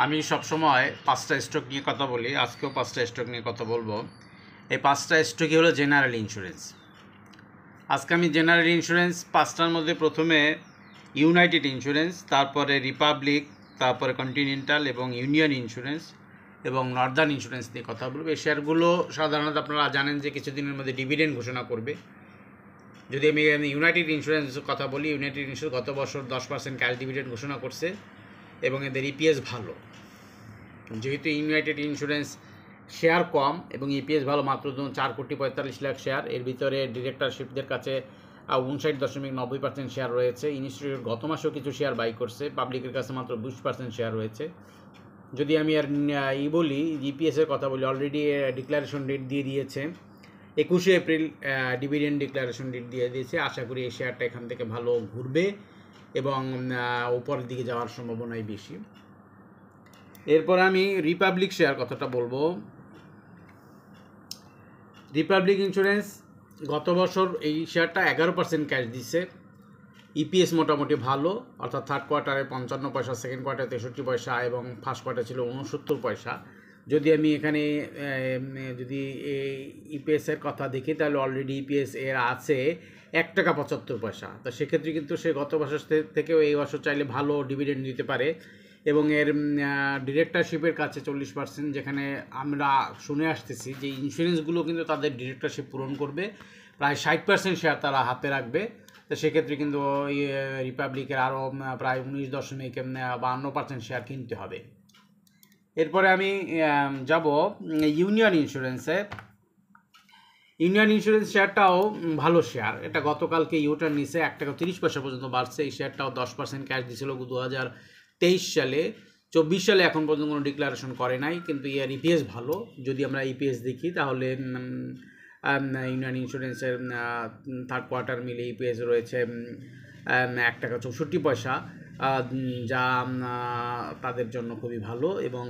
আমি সবসময় 5টা স্টক নিয়ে কথা বলি, আজকেও 5টা স্টক নিয়ে কথা বলবো। এই 5টা স্টকই হলো জেনারেল ইন্স্যুরেন্স। আজকে আমি জেনারেল ইন্স্যুরেন্স 5টার মধ্যে প্রথমে ইউনাইটেড ইন্স্যুরেন্স, তারপরে রিপাবলিক, তারপরে কন্টিনেন্টাল এবং ইউনিয়ন ইন্স্যুরেন্স এবং নর্দার্ন ইন্স্যুরেন্স নিয়ে কথা বলবো। এই শেয়ারগুলো সাধারণত আপনারা জানেন যে কিছুদিনের মধ্যে ডিভিডেন্ড ঘোষণা করবে। যদি আমি ইউনাইটেড ইন্স্যুরেন্স কথা বলি, ইউনাইটেড ইন্স্যুরেন্স গত বছর 10% ক্যাশ ডিভিডেন্ড ঘোষণা করছে এবং এদের ইপিএস ভালো। যেহেতু ইউনাইটেড ইন্স্যুরেন্স শেয়ার কম এবং ইপিএস ভালো, মাত্র 4,45,00,000 শেয়ার, এর ভিতরে ডিরেক্টরশিপদের কাছে 59.90% শেয়ার রয়েছে। ইনস্টিটিউট গত মাসেও কিছু শেয়ার বাই করছে, পাবলিকের কাছে মাত্র 20% শেয়ার রয়েছে। যদি আমি আর বলি, ইপিএসের কথা বলি, অলরেডি ডিক্লারেশন ডেট দিয়ে দিয়েছে 21শে এপ্রিল, ডিভিডেন্ড ডিক্লারেশন ডেট দিয়ে দিয়েছে। আশা করি এই শেয়ারটা এখান থেকে ভালো ঘুরবে এবং উপরের দিকে যাওয়ার সম্ভাবনাই বেশি। এরপর আমি রিপাবলিক শেয়ার কথাটা বলবো। রিপাবলিক ইন্স্যুরেন্স গত বছর এই শেয়ারটা 11% ক্যাশ দিছে। ইপিএস মোটামুটি ভালো, অর্থাৎ থার্ড কোয়ার্টারে 55 পয়সা, সেকেন্ড কোয়ার্টারে 63 পয়সা এবং ফার্স্ট কোয়ার্টারে ছিল 69 পয়সা। যদি আমি এখানে যদি ইপিএসের কথা দেখি, তাহলে অলরেডি ইপিএস এর আছে 1 টাকা 75 পয়সা। তো সেক্ষেত্রে কিন্তু সে গত বছর থেকেও এই বছর চাইলে ভালো ডিভিডেন্ড দিতে পারে এবং এর ডিরেক্টরশিপের কাছে 40%, যেখানে আমরা শুনে আসতেছি যে ইন্স্যুরেন্সগুলো কিন্তু তাদের ডিরেক্টরশিপ পূরণ করবে, প্রায় 60% শেয়ার তারা হাতে রাখবে। তো সেক্ষেত্রে কিন্তু ওই রিপাবলিকের আরও প্রায় 19.52% শেয়ার কিনতে হবে। এরপরে আমি যাব ইউনিয়ন ইন্স্যুরেন্সে। ইউনিয়ন ইন্স্যুরেন্স শেয়ারটাও ভালো শেয়ার, এটা গতকালকে ইউটার্ন নিচে 1 টাকা 30 পয়সা পর্যন্ত বাড়ছে। এই শেয়ারটাও 10% ক্যাশ দিয়েছিল 2023 সালে। 24 সালে এখন পর্যন্ত কোনো ডিক্লারেশন করে নাই, কিন্তু এর ইপিএস ভালো। যদি আমরা ইপিএস দেখি, তাহলে ইউনিয়ন ইন্স্যুরেন্সের থার্ড কোয়ার্টার মিলে ইপিএস রয়েছে 1 টাকা 64 পয়সা, যা তাদের জন্য খুবই ভালো এবং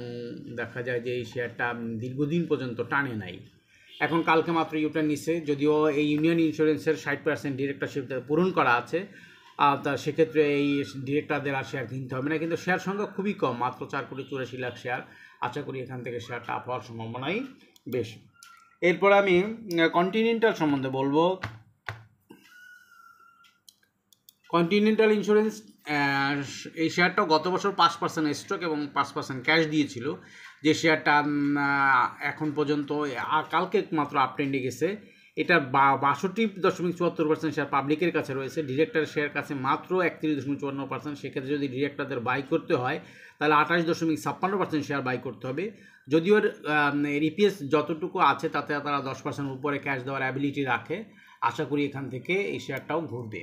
দেখা যায় যে এই শেয়ারটা দীর্ঘদিন পর্যন্ত টানে নাই। এখন কালকে মাত্র ইউটার্ন নিচ্ছে, যদিও এই ইউনিয়ন ইন্স্যুরেন্সের 60% ডিরেক্টরশিপ পূরণ করা আছে, তা সেক্ষেত্রে এই ডিরেক্টরদের আর শেয়ার কিনতে হবে না, কিন্তু শেয়ার সংখ্যা খুবই কম, মাত্র 4,84,00,000 শেয়ার। আশা করি এখান থেকে শেয়ারটা আপ হওয়ার সম্ভাবনাই বেশি। এরপর আমি কন্টিনেন্টাল সম্বন্ধে বলবো। কন্টিনেন্টাল ইন্স্যুরেন্স এই শেয়ারটাও গত বছর 5% স্টক এবং 5% ক্যাশ দিয়েছিল, যে শেয়ারটা এখন পর্যন্ত কালকে মাত্র আপট্রেন্ডে গেছে। এটা 62.74% শেয়ার পাবলিকের কাছে রয়েছে, ডিরেক্টরের শেয়ার কাছে মাত্র 31.54%। সেক্ষেত্রে যদি ডিরেক্টরদের বাই করতে হয়, তাহলে 28.56% শেয়ার বাই করতে হবে। যদিও ইপিএস যতটুকু আছে তাতে তারা 10% উপরে ক্যাশ দেওয়ার অ্যাবিলিটি রাখে। আশা করি এখান থেকে এই শেয়ারটাও ঘুরবে।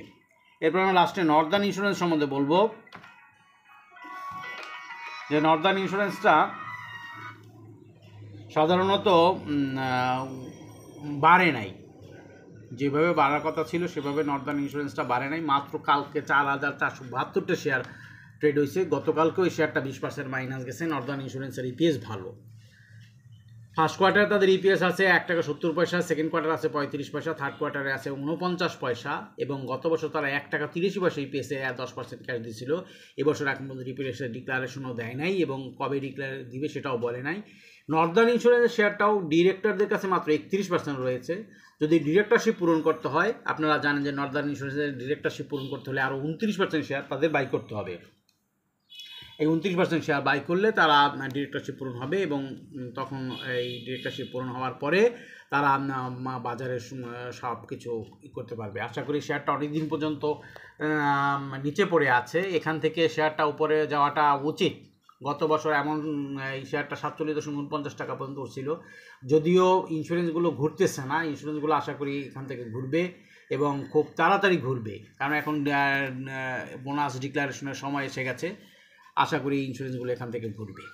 এরপর আমরা লাস্টে নর্দার্ন ইন্স্যুরেন্স সম্বন্ধে বলবো, যে নর্দার্ন ইন্স্যুরেন্সটা সাধারণত বাড়ে নাই, যেভাবে বাড়ার কথা ছিল সেভাবে নর্দার্ন ইন্স্যুরেন্সটা বাড়ে নাই। মাত্র কালকে 4,472টা শেয়ার ট্রেড হয়েছে। গতকালকে ওই শেয়ারটা 20% মাইনাস গেছে। নর্দার্ন ইন্স্যুরেন্সের ইপিএস ভালো। ফার্স্ট কোয়ার্টারে তাদের ইপিএস আছে 1 টাকা 70 পয়সা, সেকেন্ড কোয়ার্টারে আছে 35 পয়সা, থার্ড কোয়ার্টারে আছে 49 পয়সা এবং গত বছর তারা 1 টাকা 30 পয়সা ইপিএসে 10% ক্যাশ দিয়েছিল। এবছর এখন পর্যন্ত ইপিএসের ডিক্লারেশনও দেয় নাই এবং কবে ডিক্লার দিবে সেটাও বলে নাই। নর্দার্ন ইন্স্যুরেন্সের শেয়ারটাও ডিরেক্টরদের কাছে মাত্র 31% রয়েছে। যদি ডিরেক্টরশিপ পূরণ করতে হয়, আপনারা জানেন যে নর্দার্ন ইন্স্যুরেন্সের ডিরেক্টরশিপ পূরণ করতে হলে আরও 29% শেয়ার তাদের বাই করতে হবে। এই 29% শেয়ার বাই করলে তারা ডিরেক্টরশিপ পূরণ হবে এবং তখন এই ডিরেক্টরশিপ পূরণ হওয়ার পরে তারা বাজারে সব কিছু করতে পারবে। আশা করি শেয়ারটা অনেকদিন পর্যন্ত নিচে পড়ে আছে, এখান থেকে শেয়ারটা উপরে যাওয়াটা উচিত। গত বছর এমন এই শেয়ারটা 47.49 টাকা পর্যন্ত উঠছিল। যদিও ইন্স্যুরেন্সগুলো ঘুরতেছে না, ইন্স্যুরেন্সগুলো আশা করি এখান থেকে ঘুরবে এবং খুব তাড়াতাড়ি ঘুরবে, কারণ এখন বোনাস ডিক্লারেশনের সময় এসে গেছে। আশা করি ইন্স্যুরেন্সগুলো এখান থেকে ঘুরবে।